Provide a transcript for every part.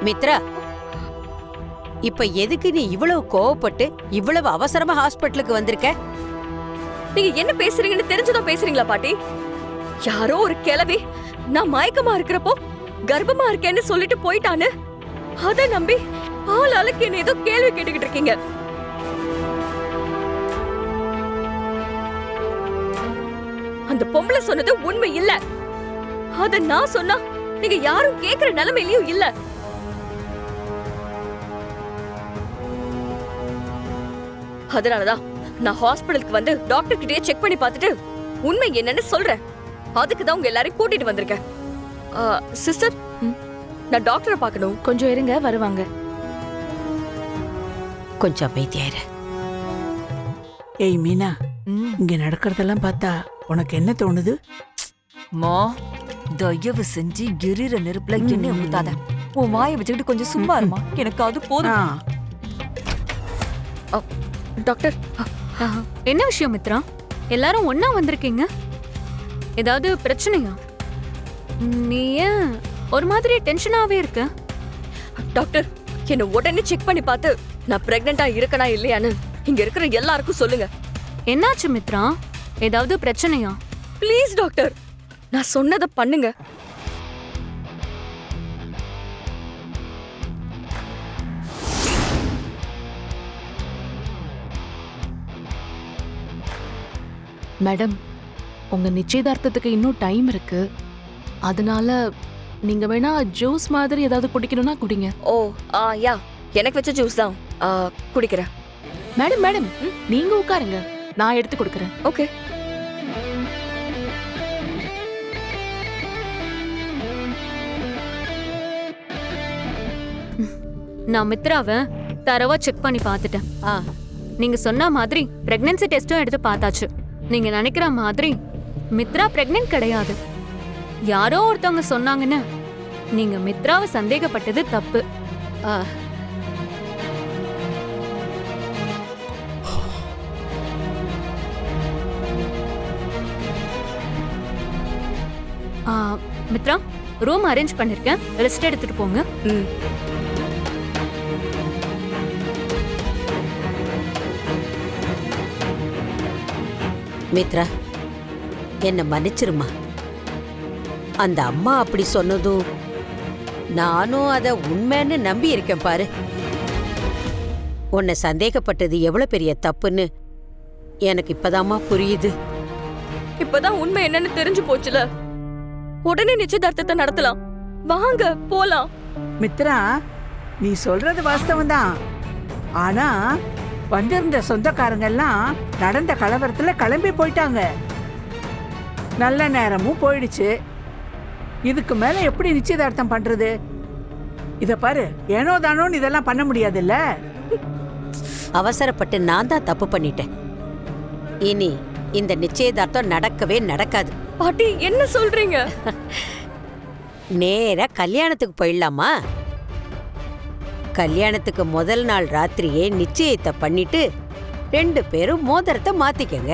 மித்ரா, இப்ப எதுக்கு நீ இவ்வளவு கோவப்பட்டு இவ்வளவு அவசரமா ஹாஸ்பிட்டலுக்கு வந்திருக்க? நீங்க என்ன பேசுறீங்கன்னு தெரிஞ்சுதான் பேசுறீங்களா பாட்டி? யாரோ ஒரு கிழவி நான் மயக்கமா இருக்கிறப்போ கர்ப்பமா இருக்கேன்னு சொல்லிட்டு போயிட்டான்னு அத நம்பி ஆளாளுக்கு என்ன ஏதோ கேள்வி கேட்டுக்கிட்டு இருக்கீங்க. அந்த பொம்பளை சொன்னது உண்மை இல்ல. அத நான் சொன்னா நீங்க யாரும் கேக்குற நிலைமையிலயும் இல்ல. அதனாலதான் நான் ஹாஸ்பிடலுக்கு வந்து டாக்டர் கிட்டயே செக் பண்ணி பார்த்துட்டு உண்மை என்னன்னு சொல்றேன். அதுக்குதான் உங்க எல்லாரையும் கூட்டிட்டு வந்திருக்கேன். சிஸ்டர், நான் டாக்டரை பார்க்கணும். கொஞ்சம் இருங்க, வருவாங்க. கொஞ்சம் அமைதியாயிரு. ஏய் மீனா, இங்க நடக்கிறதெல்லாம் பார்த்தா உனக்கு என்ன தோணுது? மா, தயவு செஞ்சு எரிற நெருப்புல எண்ணெய் ஊத்தாத. உன் வாயை வச்சுக்கிட்டு கொஞ்சம் சும்மா இருமா. எனக்கு அது போதும். டாக்டர், என்ன விஷயம் மித்ரா? எல்லாரும் ஒன்னா வந்திருக்கீங்க. ஏதாவது பிரச்சனையா? நீ ஏன் ஒரு மாதிரி டென்ஷனாவே இருக்க? டாக்டர், என்ன உடனே செக் பண்ணி பார்த்து நான் பிரெக்னெண்டா இருக்கனா இல்லையான்னு இங்க இருக்கிற எல்லாருக்கும் சொல்லுங்க. என்னாச்சு மித்ரா? ஏதாவது பிரச்சனையா? ப்ளீஸ் டாக்டர், நான் சொன்னதை பண்ணுங்க. மேடம், உங்க நிச்சயதார்த்தத்துக்கு இன்னும் டைம் இருக்கு. அதனால நீங்க வேணா ஜூஸ் மாதிரி ஏதாவது குடிக்கணும்னா குடிங்க. ஓ, யா, எனக்கு வச்ச ஜூஸ் தான் குடிக்கிறேன். மேடம் மேடம், நீங்க உட்காருங்க, நான் எடுத்து கொடுக்கறேன். ஓகே. நான் மித்ராவை தரவா செக் பண்ணி பார்த்துட்டேன். நீங்க சொன்ன மாதிரி பிரெக்னன்சி டெஸ்டும் எடுத்து பார்த்தாச்சு. நீங்க நினைக்கிற மாதிரி மித்ரா பிரெக்னன்ட் கிடையாது. யாரோ ஒருத்தவங்க சொன்னாங்கன்னு நீங்க மித்ராவை சந்தேகப்பட்டது தப்பு. மித்ரா, ரூம் அரேஞ்ச் பண்ணிருக்கேன், ரெஸ்ட் எடுத்துட்டு போங்க. மித்ரா, என்ன மன்னிச்சிருமா. அந்த அம்மா அப்படி சொன்னதும் நானும் அத உண்மைன்னு நம்பி இருக்கேன் பாரு. உன்னை சந்தேகப்பட்டது எவ்வளவு பெரிய தப்புன்னு எனக்கு இப்பதாம்மா புரியுது. இப்பதான் உண்மை என்னன்னு தெரிஞ்சு போச்சுல. உடனே நிச்சயதார்த்தத்தை நடத்தலாம். வாங்க போலாம். மித்ரா, நீ சொல்றது வாஸ்தவம் தான். ஆனா வந்திருந்த சொந்தக்காரங்க எல்லாம் நடந்த கலவரத்துல கிளம்பி போயிட்டாங்க. நல்ல நேரமும் போயிடுச்சு. இதுக்கு மேல எப்படி நிச்சயதார்த்தம் பண்றது? இத பாரு, ஏனோ தானோன்னு இதெல்லாம் பண்ண முடியாதுல்ல. அவசரப்பட்டு நான் தான் தப்பு பண்ணிட்டேன். இனி இந்த நிச்சயதார்த்தம் நடக்கவே நடக்காது. பாட்டி, என்ன சொல்றீங்க? நேரா கல்யாணத்துக்கு போயிடலாமா? கல்யாணத்துக்கு முதல் நாள் ராத்திரியே நிச்சயத்தை பண்ணிட்டு 2 பேரும் மோதிரத்தை மாத்திக்கங்க.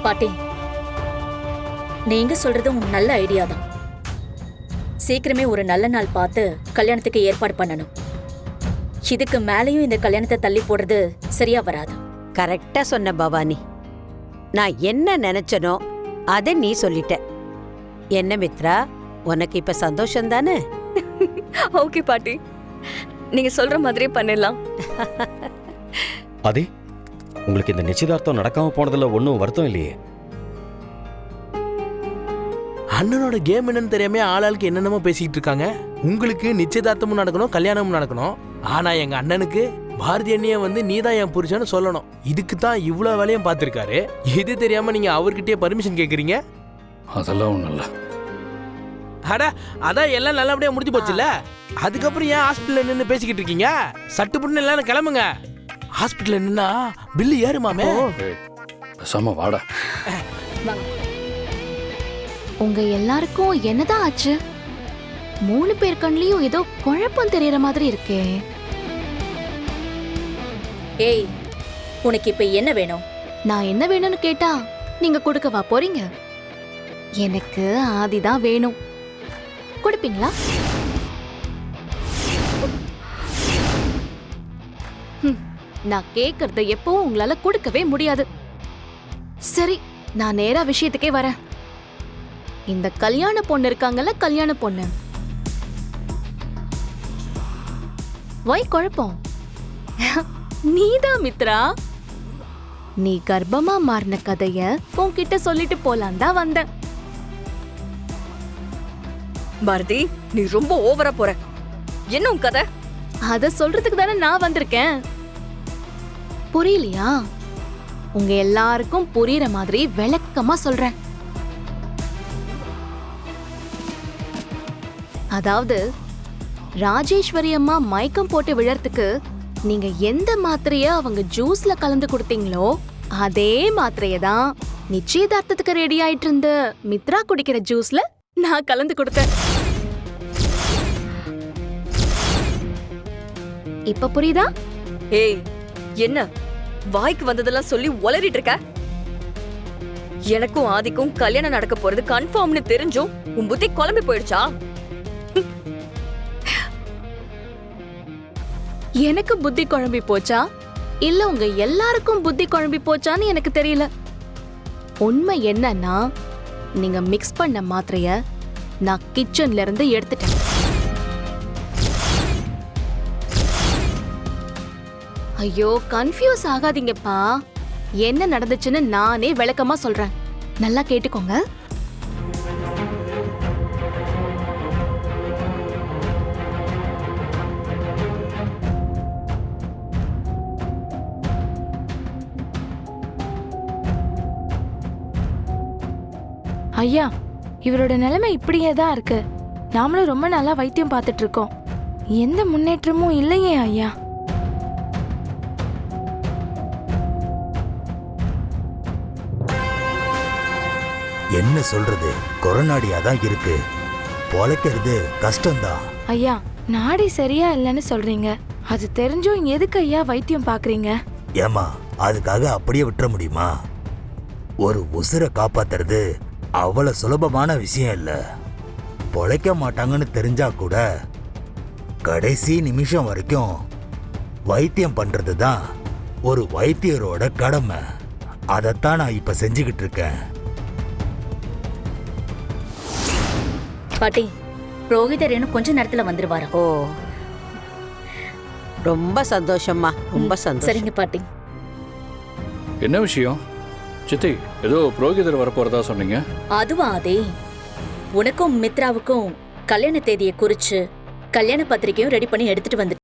பாட்டி, நீங்க சொல்றதும் நல்ல ஐடியா தான். சீக்கிரமே ஒரு நல்ல நாள் பார்த்து கல்யாணத்துக்கு ஏற்பாடு பண்ணணும். இதுக்கு மேலேயும் இந்த கல்யாணத்தை தள்ளி போடுறது சரியா வராது. கரெக்டா சொன்ன பவானி. நான் என்ன நினைச்சனோ அத நீ சொல்லிட்ட. என்ன மித்ரா, உனக்கு இப்ப சந்தோஷம் தானே? ஓகே பாட்டி, நீங்க சொல்ற மாதிரியே பண்ணிடலாம். அதே, உங்களுக்கு இந்த நிச்சயதார்த்தம் நடக்காம போனதுல ஒன்னும் வருத்தம் இல்லையே? அண்ணனோட கேம் என்னன்னு தெரியாம ஆளாளுக்கு என்னென்னமோ பேசிக்கிட்டு இருக்காங்க. உங்களுக்கு நிச்சயதார்த்தமும் நடக்கணும், கல்யாணமும் நடக்கணும். ஆனா எங்க அண்ணனுக்கு பாரதி அண்ணிய வந்து நீதான் என் புருஷன்னு சொல்லணும். இதுக்கு தான் இவ்வளவு வேலையும் பார்த்திருக்காரு. இது தெரியாம நீங்க அவர்கிட்டயே பர்மிஷன் கேக்குறீங்க. அதெல்லாம் ஒண்ணும் இல்ல. அட, அதான் எல்லாம் நல்லபடியா முடிஞ்சு போச்சுல்ல. அதுக்கப்புறம் ஏன் ஹாஸ்பிட்டல்ல நின்று பேசிக்கிட்டு இருக்கீங்க? சட்டுப்புட்டுன்னு எல்லாரும் கிளம்புங்க. ஹாஸ்பிட்டல்ல நின்னா பில்லு ஏறுமாமே. பேசாம வாடா. உங்க எல்லாருக்கும் என்னதான் ஆச்சு? 3 பேர் கண்ணிலையும் ஏதோ குழப்பம் தெரியற மாதிரி இருக்கே. ஏய், உனக்கு இப்ப என்ன வேணும்? நான் என்ன வேணும்னு கேட்டா நீங்க கொடுக்கவா போறீங்க? எனக்கு ஆதிதான் வேணும். கொடுப்பீங்களா? நான் கேக்குறத எப்பவும் உங்களால கொடுக்கவே முடியாது. சரி, நான் நேரா விஷயத்துக்கே வரேன். இந்த கல்யாண பொண்ணு இருக்காங்கல்ல, கல்யாண பொண்ணு, வை குழப்பம்? நீதான் மித்ரா. நீ கர்ப்பமா மாறின கதைய உன்கிட்ட சொல்லிட்டு போலாம் தான் வந்தேன். பாரதி, நீ ரொம்ப ஓவரா போற. என்ன உன் கதை? அத சொல்றதுக்கு தானே நான் வந்திருக்கேன். புரியலையா? உங்க எல்லாருக்கும் புரியுற மாதிரி விளக்கமா சொல்றேன். அதாவது, ராஜேஸ்வரி அம்மா மயக்கம் போட்டு விழறதுக்கு நீங்க எந்த மாத்திரைய அவங்க ஜூஸ்ல கலந்து கொடுத்தீங்களோ அதே மாத்திரைய தான் நிச்சயதார்த்தத்துக்கு ரெடி ஆயிட்டு இருந்த மித்ரா குடிக்கிற ஜூஸ்ல நான் கலந்து கொடுத்தேன். இப்ப புரியுதா? ஏய், என்ன வாய்க்கு வந்ததெல்லாம் சொல்லி உளறிட்டு இருக்க? எனக்கும் ஆதிக்கும் கல்யாணம் நடக்க போறது கன்ஃபார்ம்னு தெரிஞ்சும் உன் புத்தி குழம்பி போயிடுச்சா? எனக்கு புத்தி குழம்பி போச்சா இல்ல உங்க எல்லாருக்கும் புத்தி குழம்பி போச்சான்னு எனக்கு தெரியல. உண்மை என்னன்னா, நீங்க மிக்ஸ் பண்ண மாத்திரைய நான் கிச்சன்ல இருந்து எடுத்துட்டேன். ஐயோ, கன்ஃபியூஸ் ஆகாதீங்கப்பா. என்ன நடந்துச்சுன்னு நானே விளக்கமா சொல்றேன். நல்லா கேட்டுக்கோங்க. ஐயா, இவரோட நிலைமை இப்படியே தான் இருக்கு. நாமளும் ரொம்ப நாளா வைத்தியம் பார்த்துட்டு இருக்கோம். எந்த முன்னேற்றமும் இல்லையே ஐயா. என்ன சொல்றது, கொரோனாடியா தான் இருக்கு. பொழைக்கிறது கஷ்டம்தான். ஐயா, நாடி சரியா இல்லைன்னு சொல்றீங்க. அது தெரிஞ்சும் எதுக்கு ஐயா வைத்தியம் பாக்குறீங்க? ஏமா, அதுக்காக அப்படியே விட்டுற முடியுமா? ஒரு உசுரை காப்பாத்துறது அவ்வளவு சுலபமான விஷயம் இல்ல. பொழைக்க மாட்டாங்கன்னு தெரிஞ்சா கூட கடைசி நிமிஷம் வரைக்கும் வைத்தியம் பண்றது தான் ஒரு வைத்தியரோட கடமை. அதைத்தான் நான் இப்ப செஞ்சுக்கிட்டு இருக்கேன். பாட்டி, புரோகிதர் இன்னும் கொஞ்ச நேரத்துல வந்துருவாரு. ஓ, ரொம்ப சந்தோஷம்மா, ரொம்ப சந்தோஷம். சரிங்க பாட்டி. என்ன விஷயம் சித்தி? ஏதோ புரோகிதர் வரப்போறதா சொன்னீங்க. அதுவா அதே, உனக்கும் மித்ராவுக்கும் கல்யாண தேதியை குறிச்சு கல்யாண பத்திரிக்கையும் ரெடி பண்ணி எடுத்துட்டு வந்துட்டேன்.